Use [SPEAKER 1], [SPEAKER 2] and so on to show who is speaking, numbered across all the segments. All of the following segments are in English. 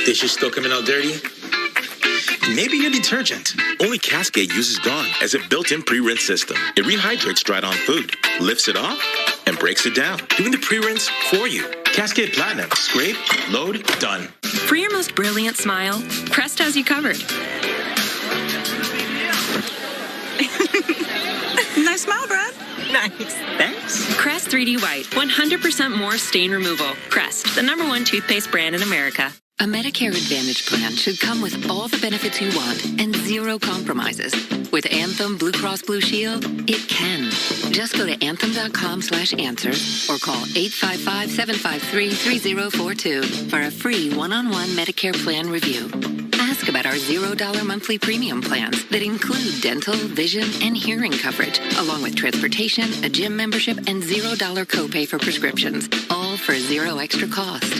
[SPEAKER 1] Dishes still coming out dirty? Maybe your detergent.
[SPEAKER 2] Only Cascade uses Dawn as a built-in pre-rinse system. It rehydrates dried-on food, lifts it off, and breaks it down, doing the pre-rinse for you.
[SPEAKER 1] Cascade Platinum. Scrape, load, done.
[SPEAKER 3] For your most brilliant smile, Crest has you covered.
[SPEAKER 4] Nice smile, Brad.
[SPEAKER 5] Nice. Thanks.
[SPEAKER 3] Crest 3D White, 100% more stain removal. Crest, the #1 toothpaste brand in America.
[SPEAKER 6] A Medicare Advantage plan should come with all the benefits you want and zero compromises. With Anthem Blue Cross Blue Shield, it can. Just go to anthem.com/answers or call 855-753-3042 for a free one-on-one Medicare plan review. Ask about our $0 monthly premium plans that include dental, vision, and hearing coverage, along with transportation, a gym membership, and $0 copay for prescriptions, all for zero extra cost.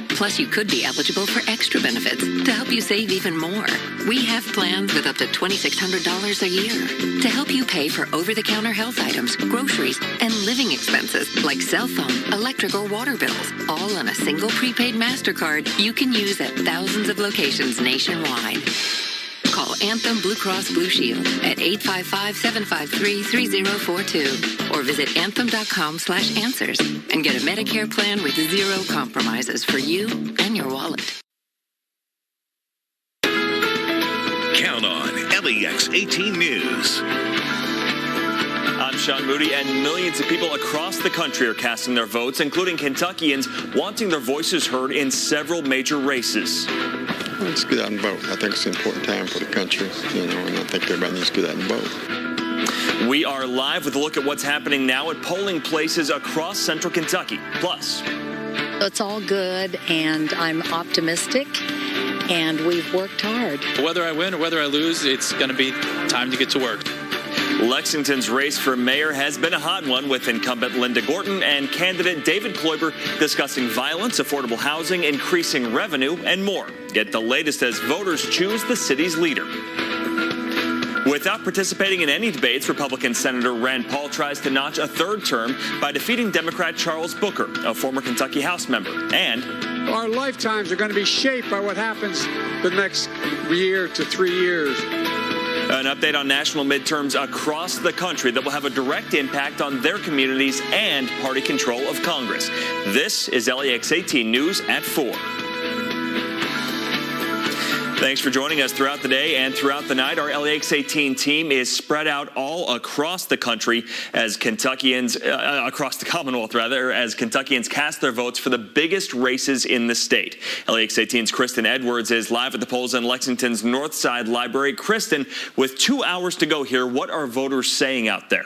[SPEAKER 6] Plus, you could be eligible for extra benefits to help you save even more. We have plans with up to $2,600 a year to help you pay for over-the-counter health items, groceries, and living expenses like cell phone, electric, or water bills, all on a single prepaid MasterCard you can use at thousands of locations nationwide. Call Anthem Blue Cross Blue Shield at 855-753-3042 or visit anthem.com/answers and get a Medicare plan with zero compromises for you and your wallet.
[SPEAKER 7] Count on LEX 18 News.
[SPEAKER 8] I'm Sean Moody, and millions of people across the country are casting their votes, including Kentuckians wanting their voices heard in several major races.
[SPEAKER 9] Let's get out and vote. I think it's an important time for the country, and I think everybody needs to get out and vote.
[SPEAKER 8] We are live with a look at what's happening now at polling places across central Kentucky. Plus,
[SPEAKER 10] it's all good, and I'm optimistic, and we've worked hard.
[SPEAKER 11] Whether I win or whether I lose, it's going to be time to get to work.
[SPEAKER 8] Lexington's race for mayor has been a hot one, with incumbent Linda Gorton and candidate David Kloiber discussing violence, affordable housing, increasing revenue, and more. Get the latest as voters choose the city's leader. Without participating in any debates, Republican Senator Rand Paul tries to notch a third term by defeating Democrat Charles Booker, a former Kentucky House member. And
[SPEAKER 12] our lifetimes are going to be shaped by what happens the next year to 3 years.
[SPEAKER 8] An update on national midterms across the country that will have a direct impact on their communities and party control of Congress. This is LEX 18 News at 4. Thanks for joining us throughout the day and throughout the night. Our LEX 18 team is spread out all across the country as Kentuckians, across the Commonwealth rather, as Kentuckians cast their votes for the biggest races in the state. LEX 18's Kristen Edwards is live at the polls in Lexington's Northside Library. Kristen, with 2 hours to go here, what are voters saying out there?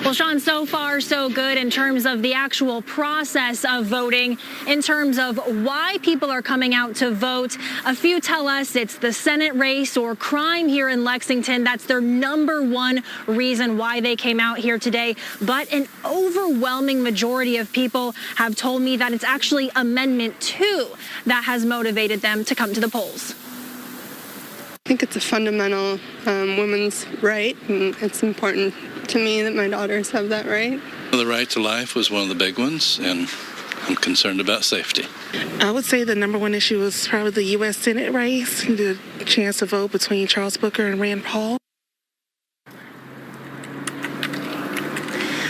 [SPEAKER 13] Well, Sean, so far so good in terms of the actual process of voting, in terms of why people are coming out to vote. A few tell us it's the Senate race or crime here in Lexington. That's their #1 reason why they came out here today. But an overwhelming majority of people have told me that it's actually Amendment 2 that has motivated them to come to the polls.
[SPEAKER 14] I think it's a fundamental women's right, and it's important to me that my daughters have that right.
[SPEAKER 15] The right to life was one of the big ones, and I'm concerned about safety.
[SPEAKER 16] I would say the #1 issue is probably the U.S. Senate race, the chance to vote between Charles Booker and Rand Paul.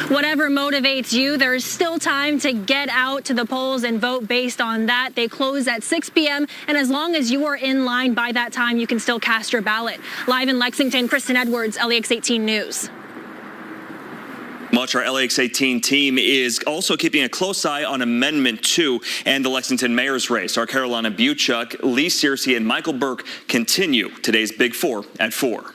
[SPEAKER 13] Whatever motivates you, there's still time to get out to the polls and vote based on that. They close at 6 p.m., and as long as you are in line by that time, you can still cast your ballot. Live in Lexington, Kristen Edwards, LEX 18 News.
[SPEAKER 8] Much our LEX 18 team is also keeping a close eye on Amendment 2 and the Lexington mayor's race. Our Carolina Buchuk, Lee Searcy, and Michael Burke continue today's Big Four at 4.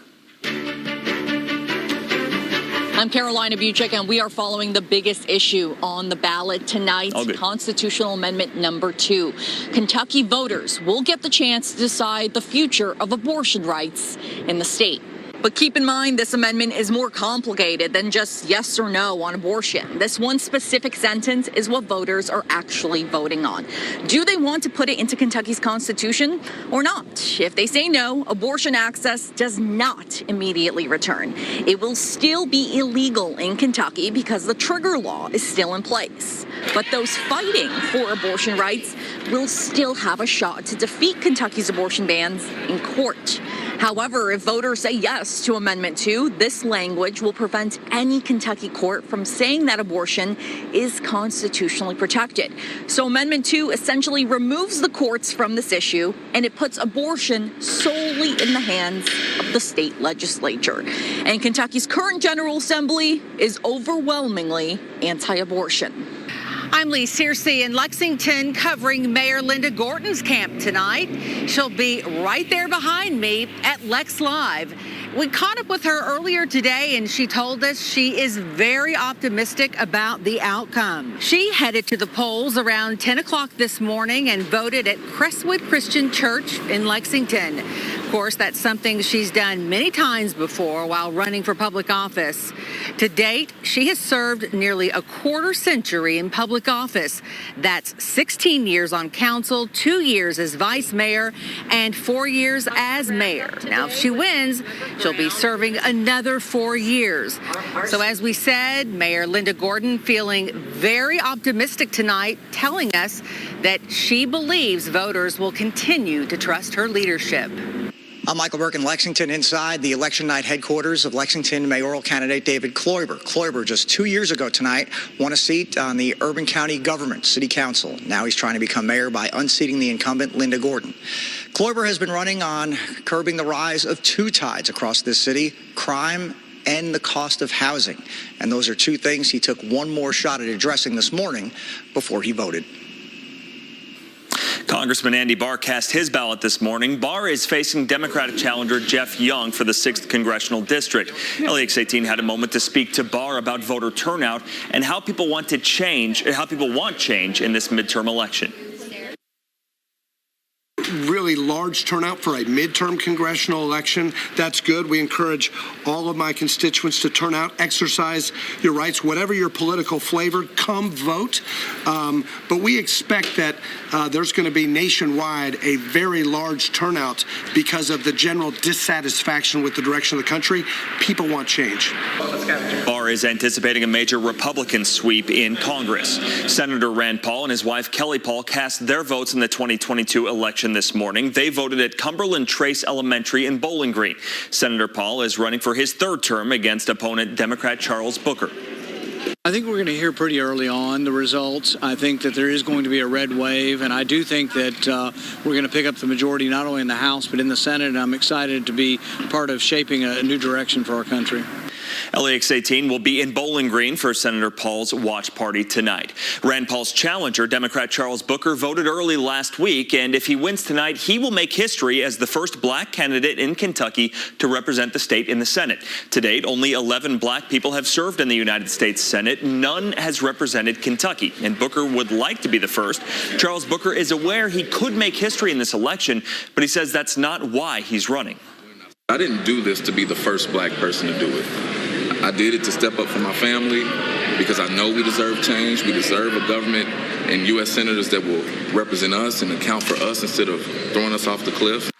[SPEAKER 17] I'm Carolina Buchuk, and we are following the biggest issue on the ballot tonight, Constitutional Amendment number 2. Kentucky voters will get the chance to decide the future of abortion rights in the state. But keep in mind, this amendment is more complicated than just yes or no on abortion. This one specific sentence is what voters are actually voting on. Do they want to put it into Kentucky's Constitution or not? If they say no, abortion access does not immediately return. It will still be illegal in Kentucky because the trigger law is still in place. But those fighting for abortion rights will still have a shot to defeat Kentucky's abortion bans in court. However, if voters say yes to Amendment 2, this language will prevent any Kentucky court from saying that abortion is constitutionally protected. So Amendment 2 essentially removes the courts from this issue, and it puts abortion solely in the hands of the state legislature. And Kentucky's current General Assembly is overwhelmingly anti-abortion.
[SPEAKER 4] I'm Lee Searcy in Lexington covering Mayor Linda Gorton's camp tonight. She'll be right there behind me at LEX Live. We caught up with her earlier today, and she told us she is very optimistic about the outcome. She headed to the polls around 10 o'clock this morning and voted at Crestwood Christian Church in Lexington. Of course, that's something she's done many times before while running for public office. To date, she has served nearly a quarter century in public office. That's 16 years on council, 2 years as vice mayor, and 4 years as mayor. Now, if she wins, she'll be serving another 4 years. So as we said, Mayor Linda Gorton feeling very optimistic tonight, telling us that she believes voters will continue to trust her leadership.
[SPEAKER 18] I'm Michael Burke in Lexington, inside the election night headquarters of Lexington mayoral candidate David Kloiber. Kloiber, just 2 years ago tonight, won a seat on the Urban County Government City Council. Now he's trying to become mayor by unseating the incumbent Linda Gorton. Kloiber has been running on curbing the rise of two tides across this city: crime and the cost of housing. And those are two things he took one more shot at addressing this morning before he voted.
[SPEAKER 8] Congressman Andy Barr cast his ballot this morning. Barr is facing Democratic challenger Jeff Young for the 6th Congressional District. LEX 18 had a moment to speak to Barr about voter turnout and how people want change in this midterm election.
[SPEAKER 19] Really large turnout for a midterm congressional election. That's good. We encourage all of my constituents to turn out, exercise your rights, whatever your political flavor, come vote. But we expect that there's going to be nationwide a very large turnout because of the general dissatisfaction with the direction of the country. People want change.
[SPEAKER 8] Barr is anticipating a major Republican sweep in Congress. Senator Rand Paul and his wife Kelly Paul cast their votes in the 2022 election this morning. They voted at Cumberland Trace Elementary in Bowling Green. Senator Paul is running for his third term against opponent Democrat Charles Booker.
[SPEAKER 20] I think we're going to hear pretty early on the results. I think that there is going to be a red wave, and I do think that we're going to pick up the majority not only in the House but in the Senate, and I'm excited to be part of shaping a new direction for our country.
[SPEAKER 8] LEX 18 will be in Bowling Green for Senator Paul's watch party tonight. Rand Paul's challenger, Democrat Charles Booker, voted early last week, and if he wins tonight, he will make history as the first black candidate in Kentucky to represent the state in the Senate. To date, only 11 black people have served in the United States Senate. None has represented Kentucky, and Booker would like to be the first. Charles Booker is aware he could make history in this election, but he says that's not why he's running.
[SPEAKER 21] I didn't do this to be the first black person to do it. I did it to step up for my family because I know we deserve change. We deserve a government and U.S. senators that will represent us and account for us instead of throwing us off the cliff.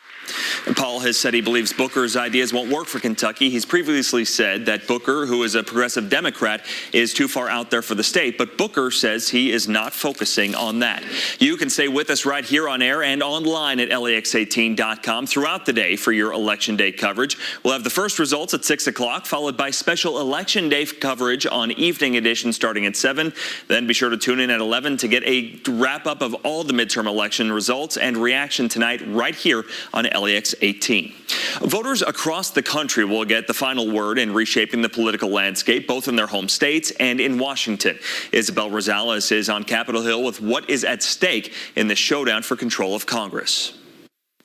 [SPEAKER 8] Paul has said he believes Booker's ideas won't work for Kentucky. He's previously said that Booker, who is a progressive Democrat, is too far out there for the state. But Booker says he is not focusing on that. You can stay with us right here on air and online at LEX18.com throughout the day for your Election Day coverage. We'll have the first results at 6 o'clock, followed by special Election Day coverage on Evening Edition starting at 7. Then be sure to tune in at 11 to get a wrap-up of all the midterm election results and reaction tonight right here on LEX 18. Voters across the country will get the final word in reshaping the political landscape, both in their home states and in Washington. Isabel Rosales is on Capitol Hill with what is at stake in the showdown for control of Congress.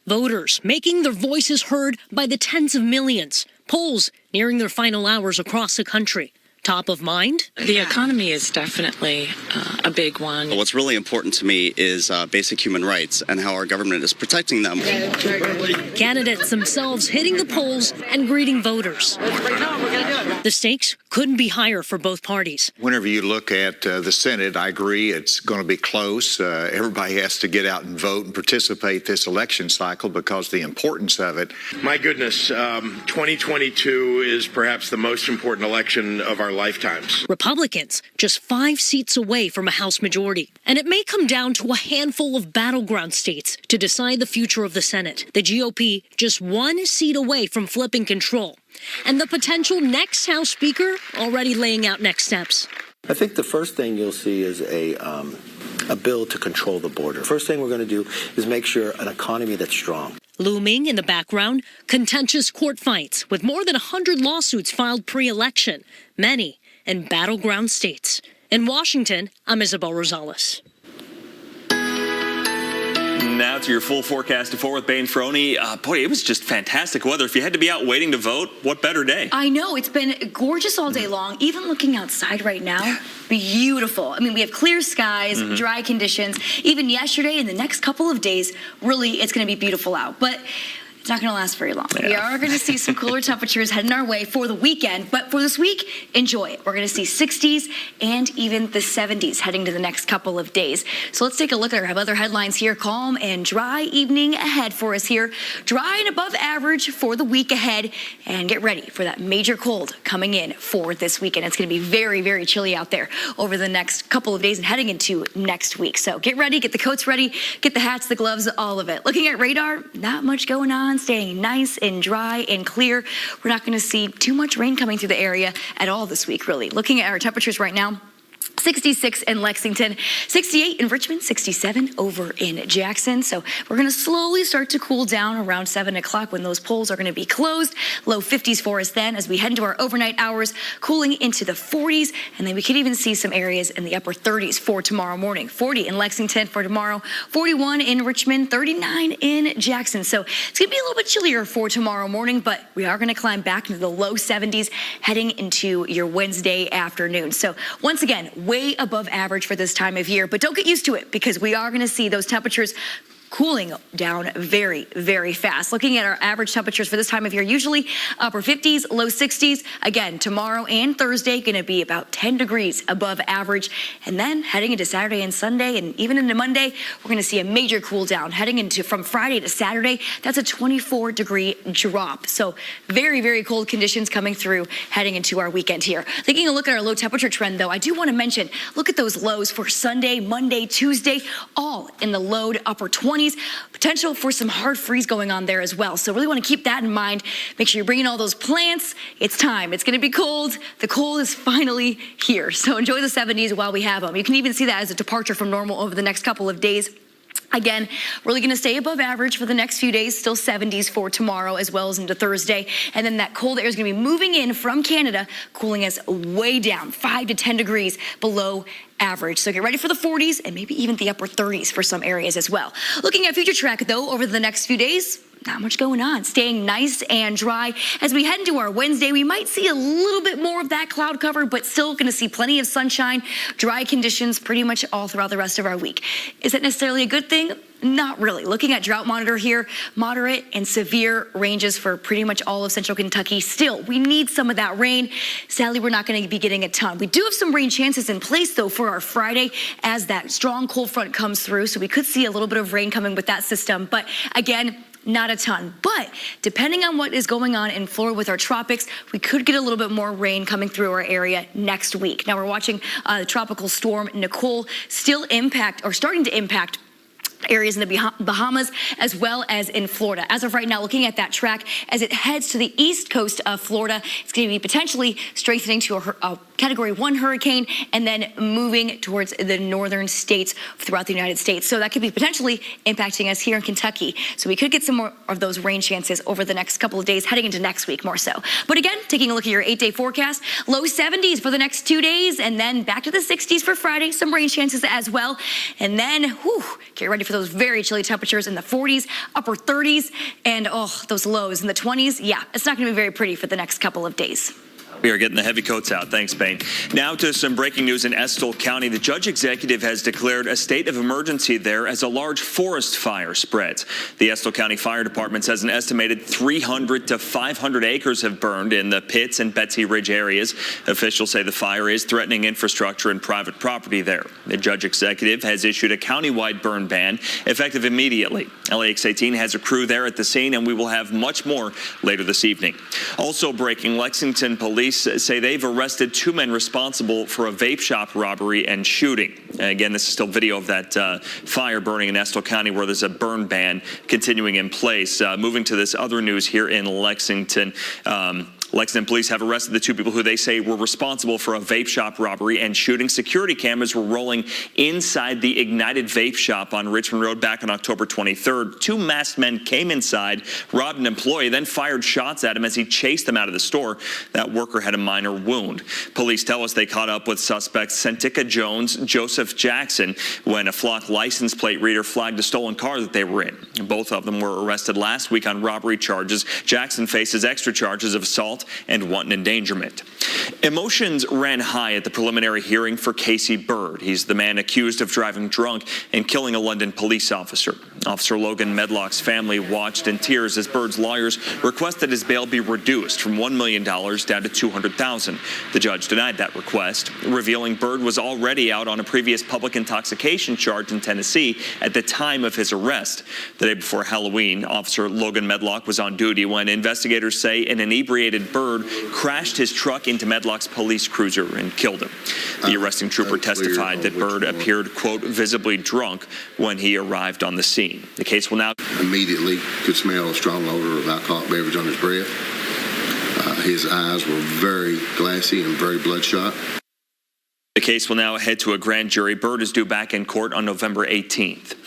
[SPEAKER 22] Voters making their voices heard by the tens of millions. Polls nearing their final hours across the country. top of mind?
[SPEAKER 5] The economy is definitely a big one.
[SPEAKER 1] What's really important to me is basic human rights and how our government is protecting them.
[SPEAKER 22] Candidates themselves hitting the polls and greeting voters. The stakes couldn't be higher for both parties.
[SPEAKER 2] Whenever you look at the Senate, I agree it's going to be close. Everybody has to get out and vote and participate this election cycle because the importance of it.
[SPEAKER 23] My goodness, 2022 is perhaps the most important election of our lifetimes.
[SPEAKER 22] Republicans just 5 seats away from a House majority. And it may come down to a handful of battleground states to decide the future of the Senate. The GOP just 1 seat away from flipping control. And the potential next House Speaker already laying out next steps.
[SPEAKER 24] I think the first thing you'll see is a bill to control the border. First thing we're going to do is make sure an economy that's strong.
[SPEAKER 22] Looming in the background, contentious court fights with more than 100 lawsuits filed pre-election, many in battleground states. In Washington, I'm Isabel Rosales.
[SPEAKER 8] Now to your full forecast of 4 with Bain Froni. Boy, it was just fantastic weather. If you had to be out waiting to vote, what better day?
[SPEAKER 25] I know. It's been gorgeous all day long. Even looking outside right now, beautiful. I mean, we have clear skies, dry conditions. Even yesterday and the next couple of days, really, it's going to be beautiful out. But it's not going to last very long. Yeah. We are going to see some cooler temperatures heading our way for the weekend, but for this week, enjoy it. We're going to see 60s and even the 70s heading to the next couple of days. So let's take a look at our other headlines here. Calm and dry evening ahead for us here. Dry and above average for the week ahead, and get ready for that major cold coming in for this weekend. It's going to be very, very chilly out there over the next couple of days and heading into next week. So get ready, get the coats ready, get the hats, the gloves, all of it. Looking at radar, not much going on. Staying nice and dry and clear. We're not going to see too much rain coming through the area at all this week, really. Looking at our temperatures right now, 66 in Lexington, 68 in Richmond, 67 over in Jackson. So we're going to slowly start to cool down around 7 o'clock when those polls are going to be closed. Low 50s for us then as we head into our overnight hours, cooling into the 40s. And then we could even see some areas in the upper 30s for tomorrow morning. 40 in Lexington for tomorrow, 41 in Richmond, 39 in Jackson. So it's going to be a little bit chillier for tomorrow morning, but we are going to climb back into the low 70s heading into your Wednesday afternoon. So once again, way above average for this time of year, but don't get used to it because we are going to see those temperatures cooling down very, very fast. Looking at our average temperatures for this time of year, usually upper 50s, low 60s. Again, tomorrow and Thursday going to be about 10 degrees above average. And then heading into Saturday and Sunday and even into Monday, we're going to see a major cool down. Heading into from Friday to Saturday, that's a 24-degree drop. So very, very cold conditions coming through heading into our weekend here. Taking a look at our low temperature trend, though, I do want to mention, look at those lows for Sunday, Monday, Tuesday, all in the low to upper 20s. Potential for some hard freeze going on there as well. So really want to keep that in mind. Make sure you're bringing all those plants. It's time. It's going to be cold. The cold is finally here. So enjoy the 70s while we have them. You can even see that as a departure from normal over the next couple of days. Again, really going to stay above average for the next few days, still 70s for tomorrow as well as into Thursday. And then that cold air is going to be moving in from Canada, cooling us way down, 5 to 10 degrees below average. So get ready for the 40s and maybe even the upper 30s for some areas as well. Looking at future track, though, over the next few days, not much going on. Staying nice and dry. As we head into our Wednesday, we might see a little bit more of that cloud cover, but still going to see plenty of sunshine, dry conditions pretty much all throughout the rest of our week. Is that necessarily a good thing? Not really. Looking at drought monitor here, moderate and severe ranges for pretty much all of central Kentucky. Still, we need some of that rain. Sadly, we're not going to be getting a ton. We do have some rain chances in place, though, for our Friday as that strong cold front comes through. So we could see a little bit of rain coming with that system. But again, not a ton, but depending on what is going on in Florida with our tropics, we could get a little bit more rain coming through our area next week. Now we're watching the tropical storm Nicole still starting to impact areas in the Bahamas as well as in Florida. As of right now, looking at that track, as it heads to the east coast of Florida, it's going to be potentially strengthening to a Category 1 hurricane and then moving towards the northern states throughout the United States. So that could be potentially impacting us here in Kentucky. So we could get some more of those rain chances over the next couple of days, heading into next week more so. But again, taking a look at your 8-day forecast, low 70s for the next 2 days and then back to the 60s for Friday, some rain chances as well. And then, get ready for those very chilly temperatures in the 40s, upper 30s, and those lows in the 20s. Yeah, it's not going to be very pretty for the next couple of days.
[SPEAKER 8] We are getting the heavy coats out. Thanks, Bane. Now to some breaking news in Estill County. The judge executive has declared a state of emergency there as a large forest fire spreads. The Estill County Fire Department says an estimated 300 to 500 acres have burned in the Pitts and Betsy Ridge areas. Officials say the fire is threatening infrastructure and private property there. The judge executive has issued a countywide burn ban effective immediately. LEX 18 has a crew there at the scene, and we will have much more later this evening. Also breaking, Lexington police say they've arrested 2 men responsible for a vape shop robbery and shooting. Again, this is still video of that fire burning in Estill County where there's a burn ban continuing in place. Moving to this other news here in Lexington. Lexington police have arrested the 2 people who they say were responsible for a vape shop robbery and shooting. Security cameras were rolling inside the Ignited Vape Shop on Richmond Road back on October 23rd. 2 masked men came inside, robbed an employee, then fired shots at him as he chased them out of the store. That worker had a minor wound. Police tell us they caught up with suspects Santika Jones, Joseph Jackson, when a flock license plate reader flagged a stolen car that they were in. Both of them were arrested last week on robbery charges. Jackson faces extra charges of assault and wanton endangerment. Emotions ran high at the preliminary hearing for Casey Bird. He's the man accused of driving drunk and killing a London police officer. Officer Logan Medlock's family watched in tears as Bird's lawyers requested his bail be reduced from $1 million down to $200,000. The judge denied that request, revealing Bird was already out on a previous public intoxication charge in Tennessee at the time of his arrest. The day before Halloween, Officer Logan Medlock was on duty when investigators say an inebriated Bird crashed his truck into Medlock's police cruiser and killed him. The arresting trooper testified that Bird appeared, quote, visibly drunk when he arrived on the scene. The case will now
[SPEAKER 3] immediately could smell a strong odor of alcoholic beverage on his breath. His eyes were very glassy and very bloodshot.
[SPEAKER 8] The case will now head to a grand jury. Bird is due back in court on November 18th.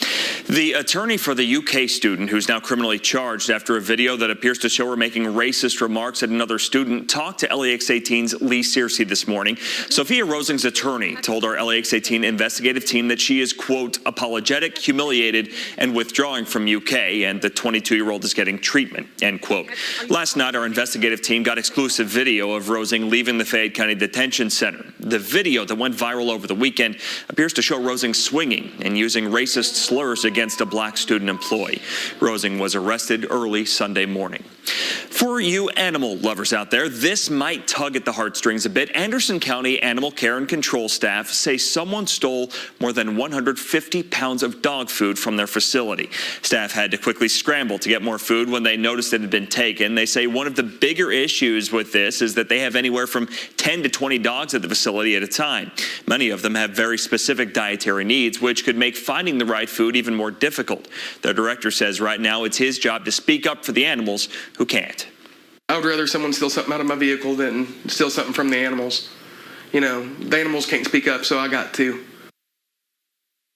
[SPEAKER 8] The attorney for the UK student, who's now criminally charged after a video that appears to show her making racist remarks at another student, talked to LEX 18's Lee Searcy this morning. Sophia Rosing's attorney told our LEX 18 investigative team that she is, quote, apologetic, humiliated, and withdrawing from UK, and the 22-year-old is getting treatment, end quote. Last night, our investigative team got exclusive video of Rosing leaving the Fayette County Detention Center. The video that went viral over the weekend appears to show Rosing swinging and using racist slurs against a black student employee. Rosing was arrested early Sunday morning. For you animal lovers out there, this might tug at the heartstrings a bit. Anderson County Animal Care and Control staff say someone stole more than 150 pounds of dog food from their facility. Staff had to quickly scramble to get more food when they noticed it had been taken. They say one of the bigger issues with this is that they have anywhere from 10 to 20 dogs at the facility at a time. Many of them have very specific dietary needs, which could make finding the right food even more difficult. The director says right now it's his job to speak up for the animals who can't.
[SPEAKER 6] I would rather someone steal something out of my vehicle than steal something from the animals. You know, the animals can't speak up, so I got to.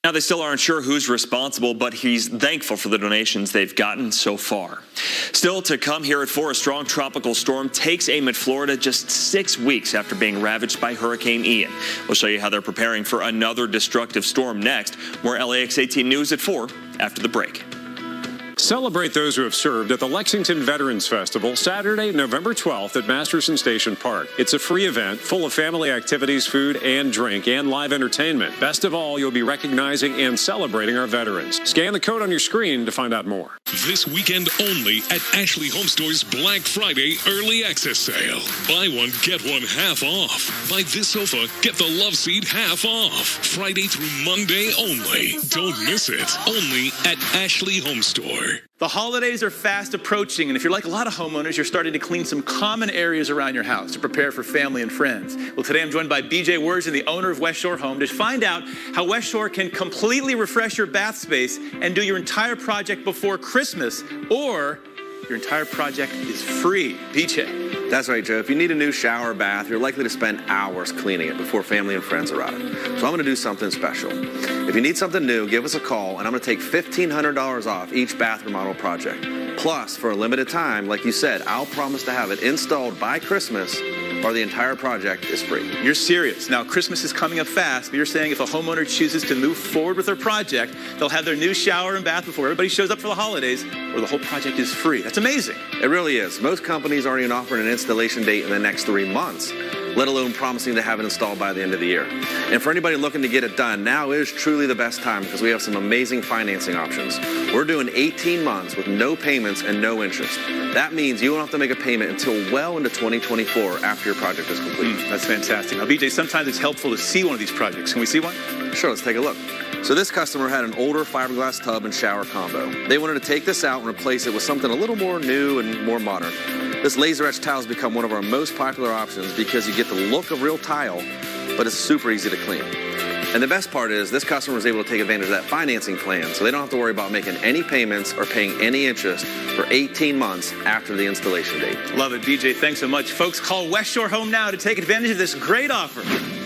[SPEAKER 8] Now, they still aren't sure who's responsible, but he's thankful for the donations they've gotten so far. Still to come here at 4, a strong tropical storm takes aim at Florida just 6 weeks after being ravaged by Hurricane Ian. We'll show you how they're preparing for another destructive storm next. More LEX 18 news at 4 after the break.
[SPEAKER 7] Celebrate those who have served at the Lexington Veterans Festival Saturday, November 12th at Masterson Station Park. It's a free event full of family activities, food and drink, and live entertainment. Best of all, you'll be recognizing and celebrating our veterans. Scan the code on your screen to find out more.
[SPEAKER 9] This weekend only at Ashley Home Store's Black Friday Early Access Sale. Buy one, get one half off. Buy this sofa, get the love seat half off. Friday through Monday only. Don't miss it. Only at Ashley Home Store.
[SPEAKER 10] The holidays are fast approaching, and if you're like a lot of homeowners, you're starting to clean some common areas around your house to prepare for family and friends. Well, today I'm joined by BJ Worsen, the owner of West Shore Home, to find out how West Shore can completely refresh your bath space and do your entire project before Christmas, or your entire project is free. BJ.
[SPEAKER 26] That's right, Joe. If you need a new shower or bath, you're likely to spend hours cleaning it before family and friends arrive. So I'm going to do something special. If you need something new, give us a call, and I'm going to take $1,500 off each bath remodel project. Plus, for a limited time, like you said, I'll promise to have it installed by Christmas or the entire project is free.
[SPEAKER 10] You're serious. Now, Christmas is coming up fast, but you're saying if a homeowner chooses to move forward with their project, they'll have their new shower and bath before everybody shows up for the holidays, or the whole project is free. That's amazing.
[SPEAKER 26] It really is. Most companies aren't even offering an installation date in the next 3 months, let alone promising to have it installed by the end of the year. And for anybody looking to get it done, now is truly the best time because we have some amazing financing options. We're doing 18 months with no payments and no interest. That means you won't have to make a payment until well into 2024 after your project is complete.
[SPEAKER 10] That's fantastic. Now, BJ, sometimes it's helpful to see one of these projects. Can we see one?
[SPEAKER 26] Sure, let's take a look. So this customer had an older fiberglass tub and shower combo. They wanted to take this out and replace it with something a little more new and more modern. This laser etched tile has become one of our most popular options because you get the look of real tile, but it's super easy to clean. And the best part is this customer was able to take advantage of that financing plan, so they don't have to worry about making any payments or paying any interest for 18 months after the installation date.
[SPEAKER 10] Love it, BJ. Thanks so much. Folks, call West Shore Home now to take advantage of this great offer.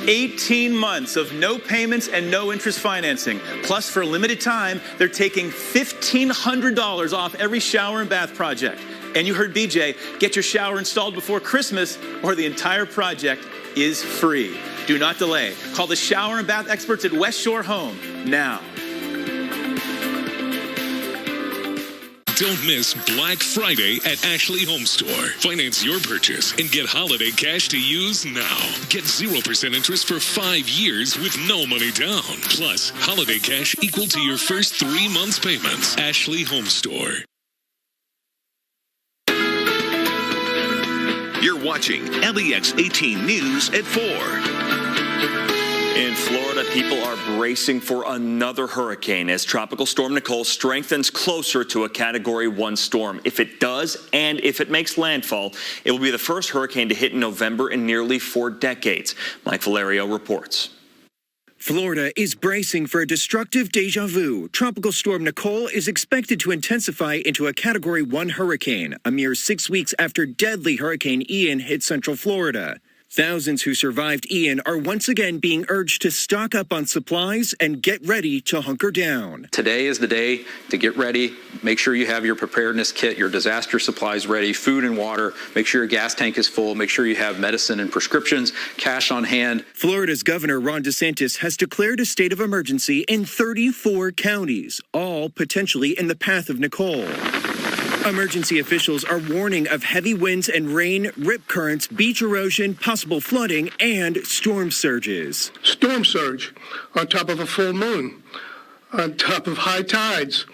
[SPEAKER 10] 18 months of no payments and no interest financing. Plus, for a limited time, they're taking $1,500 off every shower and bath project. And you heard BJ, get your shower installed before Christmas or the entire project is free. Do not delay. Call the shower and bath experts at West Shore Home now.
[SPEAKER 9] Don't miss Black Friday at Ashley Home Store. Finance your purchase and get holiday cash to use now. Get 0% interest for 5 years with no money down. Plus, holiday cash equal to your first 3 months' payments. Ashley Home Store.
[SPEAKER 11] You're watching LEX 18 News at 4.
[SPEAKER 8] In Florida, people are bracing for another hurricane as Tropical Storm Nicole strengthens closer to a Category 1 storm. If it does, and if it makes landfall, it will be the first hurricane to hit in November in nearly 4 decades. Mike Valerio reports.
[SPEAKER 12] Florida is bracing for a destructive deja vu. Tropical Storm Nicole is expected to intensify into a Category 1 hurricane, a mere 6 weeks after deadly Hurricane Ian hit Central Florida. Thousands who survived Ian are once again being urged to stock up on supplies and get ready to hunker down.
[SPEAKER 13] Today is the day to get ready. Make sure you have your preparedness kit, your disaster supplies ready, food and water. Make sure your gas tank is full. Make sure you have medicine and prescriptions, cash on hand.
[SPEAKER 12] Florida's Governor Ron DeSantis has declared a state of emergency in 34 counties, all potentially in the path of Nicole. Emergency officials are warning of heavy winds and rain, rip currents, beach erosion, possible flooding, and storm surges.
[SPEAKER 14] Storm surge on top of a full moon, on top of high tides.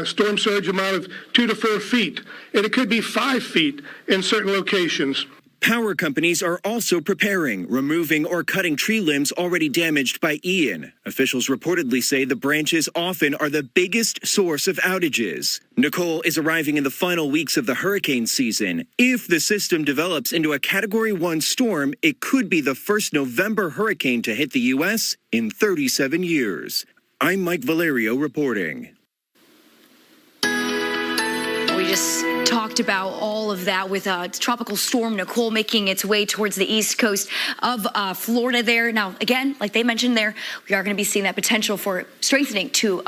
[SPEAKER 14] Storm surge amount of 2 to 4 feet, and it could be 5 feet in certain locations.
[SPEAKER 12] Power companies are also preparing, removing or cutting tree limbs already damaged by Ian. Officials reportedly say the branches often are the biggest source of outages. Nicole is arriving in the final weeks of the hurricane season. If the system develops into a Category 1 storm, it could be the first November hurricane to hit the U.S. in 37 years. I'm Mike Valerio reporting.
[SPEAKER 25] We just talked about all of that with Tropical Storm Nicole making its way towards the east coast of Florida there. Now, again, like they mentioned there, we are going to be seeing that potential for strengthening to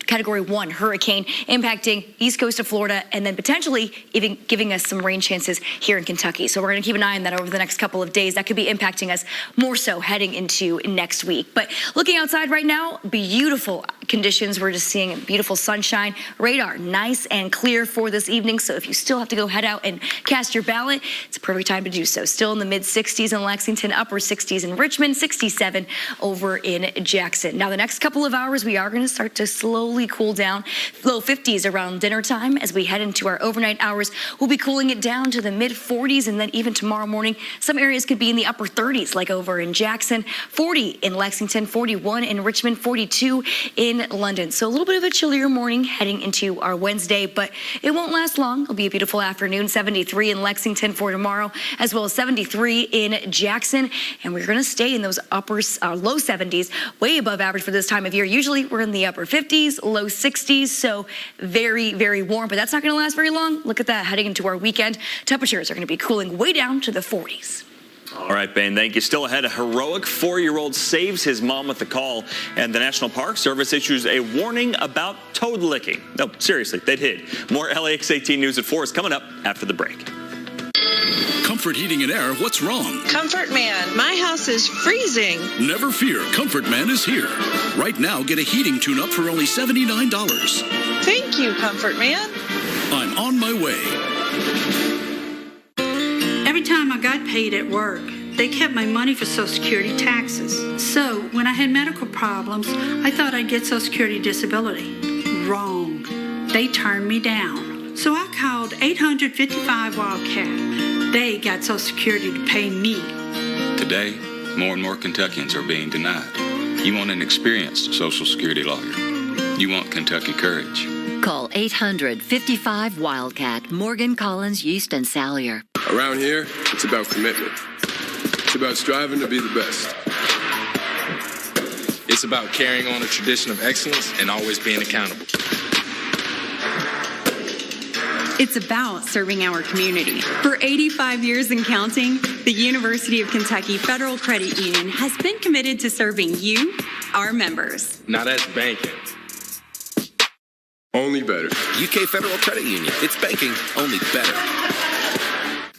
[SPEAKER 25] Category 1 hurricane impacting east coast of Florida and then potentially even giving us some rain chances here in Kentucky. So we're going to keep an eye on that over the next couple of days. That could be impacting us more so heading into next week. But looking outside right now, beautiful conditions. We're just seeing beautiful sunshine. Radar nice and clear for this evening. So if you still have to go head out and cast your ballot, it's a perfect time to do so. Still in the mid 60s in Lexington, upper 60s in Richmond, 67 over in Jackson. Now the next couple of hours, we are going to start to slowly cool down. Low 50s around dinner time as we head into our overnight hours. We'll be cooling it down to the mid 40s, and then even tomorrow morning, some areas could be in the upper 30s, like over in Jackson, 40 in Lexington, 41 in Richmond, 42 in London. So a little bit of a chillier morning heading into our Wednesday, but it won't last long. It'll be a beautiful afternoon, 73 in Lexington for tomorrow, as well as 73 in Jackson. And we're going to stay in those low 70s, way above average for this time of year. Usually we're in the upper 50s, low 60s, so very, very warm, but that's not going to last very long. Look at that, heading into our weekend. Temperatures are going to be cooling way down to the 40s.
[SPEAKER 8] All right, Ben, thank you. Still ahead, a heroic 4-year-old saves his mom with a call, and the National Park Service issues a warning about toad licking. No, seriously, they'd hid. More LEX 18 News at 4 is coming up after the break.
[SPEAKER 9] Comfort
[SPEAKER 4] Comfort Heating and Air, what's wrong?
[SPEAKER 15] Comfort Man, my house is freezing.
[SPEAKER 4] Never fear, Comfort Man is here. Right now, get a heating tune-up for only $79.
[SPEAKER 15] Thank you, Comfort Man.
[SPEAKER 4] I'm on my way.
[SPEAKER 16] Every time I got paid at work, they kept my money for Social Security taxes. So when I had medical problems, I thought I'd get Social Security disability. Wrong. They turned me down. So I called 855 Wildcat. They got Social Security to pay me.
[SPEAKER 17] Today, more and more Kentuckians are being denied. You want an experienced Social Security lawyer. You want Kentucky courage.
[SPEAKER 18] Call 800-55-WILDCAT. Morgan, Collins, Yeast, and Salyer.
[SPEAKER 19] Around here, it's about commitment. It's about striving to be the best.
[SPEAKER 27] It's about carrying on a tradition of excellence and always being accountable.
[SPEAKER 28] It's about serving our community. For 85 years and counting, the University of Kentucky Federal Credit Union has been committed to serving you, our members.
[SPEAKER 27] Now that's banking. Only better.
[SPEAKER 29] UK Federal Credit Union. It's banking, only better.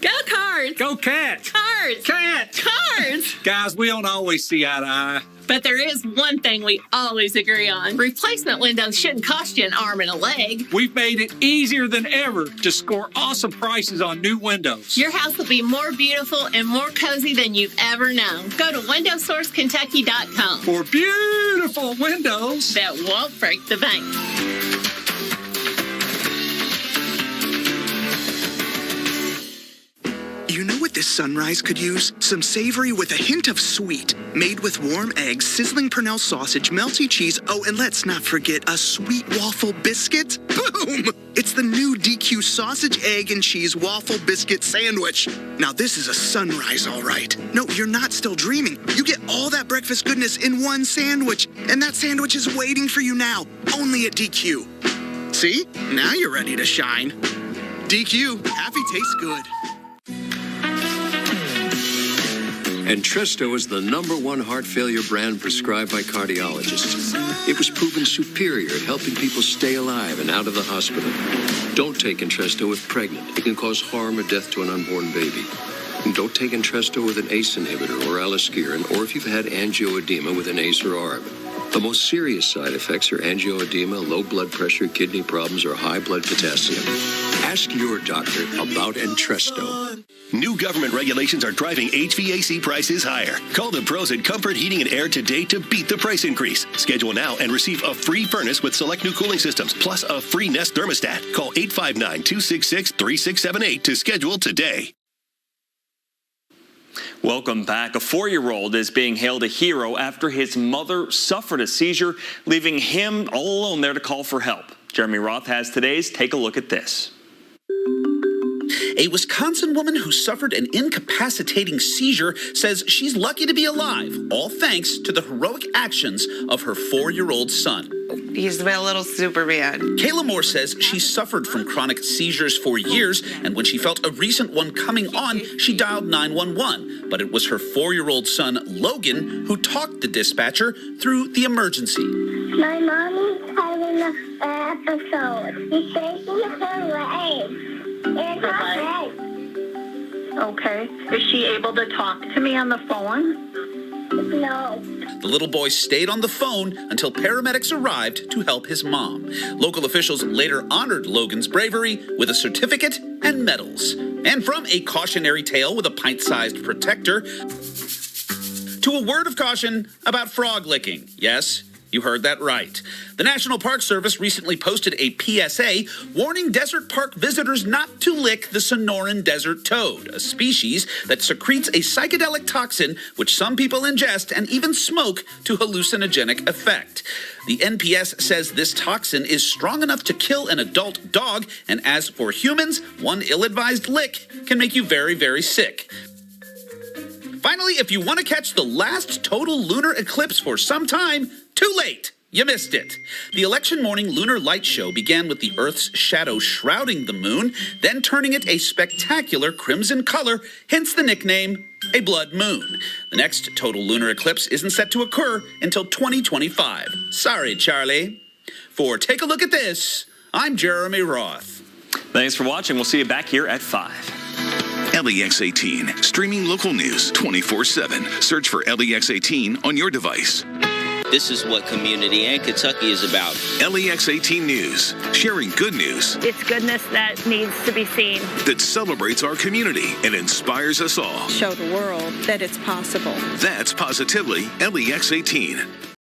[SPEAKER 30] Go Cards!
[SPEAKER 31] Go Cats!
[SPEAKER 30] Cards!
[SPEAKER 31] Cats!
[SPEAKER 30] Cards!
[SPEAKER 31] Guys, we don't always see eye to eye.
[SPEAKER 30] But there is one thing we always agree on. Replacement windows shouldn't cost you an arm and a leg.
[SPEAKER 31] We've made it easier than ever to score awesome prices on new windows.
[SPEAKER 30] Your house will be more beautiful and more cozy than you've ever known. Go to windowsourcekentucky.com
[SPEAKER 31] for beautiful windows
[SPEAKER 30] that won't break the bank.
[SPEAKER 32] You know what this sunrise could use? Some savory with a hint of sweet. Made with warm eggs, sizzling Purnell sausage, melty cheese, oh, and let's not forget a sweet waffle biscuit. Boom! It's the new DQ sausage, egg, and cheese waffle biscuit sandwich. Now this is a sunrise, all right. No, you're not still dreaming. You get all that breakfast goodness in one sandwich, and that sandwich is waiting for you now, only at DQ. See? Now you're ready to shine. DQ, happy tastes good.
[SPEAKER 33] Entresto is the #1 heart failure brand prescribed by cardiologists. It was proven superior at helping people stay alive and out of the hospital. Don't take Entresto if pregnant. It can cause harm or death to an unborn baby. And don't take Entresto with an ACE inhibitor or aliskiren, or if you've had angioedema with an ACE or ARB. The most serious side effects are angioedema, low blood pressure, kidney problems, or high blood potassium. Ask your doctor about Entresto.
[SPEAKER 34] New government regulations are driving HVAC prices higher. Call the pros at Comfort Heating and Air today to beat the price increase. Schedule now and receive a free furnace with select new cooling systems, plus a free Nest thermostat. Call 859-266-3678 to schedule today.
[SPEAKER 8] Welcome back. A 4-year-old is being hailed a hero after his mother suffered a seizure, leaving him all alone there to call for help. Jeremy Roth has today's Take a Look at This.
[SPEAKER 35] A Wisconsin woman who suffered an incapacitating seizure says she's lucky to be alive, all thanks to the heroic actions of her 4-year-old son.
[SPEAKER 15] He's my little Superman.
[SPEAKER 35] Kayla Moore says she suffered from chronic seizures for years, and when she felt a recent one coming on, she dialed 911. But it was her 4-year-old son, Logan, who talked the dispatcher through the emergency.
[SPEAKER 36] My mommy's having an episode. She's taking her leg. In her head.
[SPEAKER 37] Okay. Is she able to talk to me on the phone?
[SPEAKER 36] No.
[SPEAKER 35] The little boy stayed on the phone until paramedics arrived to help his mom. Local officials later honored Logan's bravery with a certificate and medals. And from a cautionary tale with a pint-sized protector to a word of caution about frog licking. Yes, you heard that right. The National Park Service recently posted a PSA warning desert park visitors not to lick the Sonoran desert toad, a species that secretes a psychedelic toxin which some people ingest and even smoke to hallucinogenic effect. The NPS says this toxin is strong enough to kill an adult dog, and as for humans, one ill-advised lick can make you very, very sick. Finally, if you want to catch the last total lunar eclipse for some time, too late. You missed it. The election morning lunar light show began with the Earth's shadow shrouding the moon, then turning it a spectacular crimson color, hence the nickname, a blood moon. The next total lunar eclipse isn't set to occur until 2025. Sorry, Charlie. For Take a Look at This, I'm Jeremy Roth.
[SPEAKER 8] Thanks for watching. We'll see you back here at 5.
[SPEAKER 1] LEX 18, streaming local news 24/7. Search for LEX 18 on your device.
[SPEAKER 2] This is what community and Kentucky is about.
[SPEAKER 1] LEX 18 News, sharing good news.
[SPEAKER 3] It's goodness that needs to be seen.
[SPEAKER 1] That celebrates our community and inspires us all.
[SPEAKER 5] Show the world that it's possible.
[SPEAKER 1] That's positively LEX 18.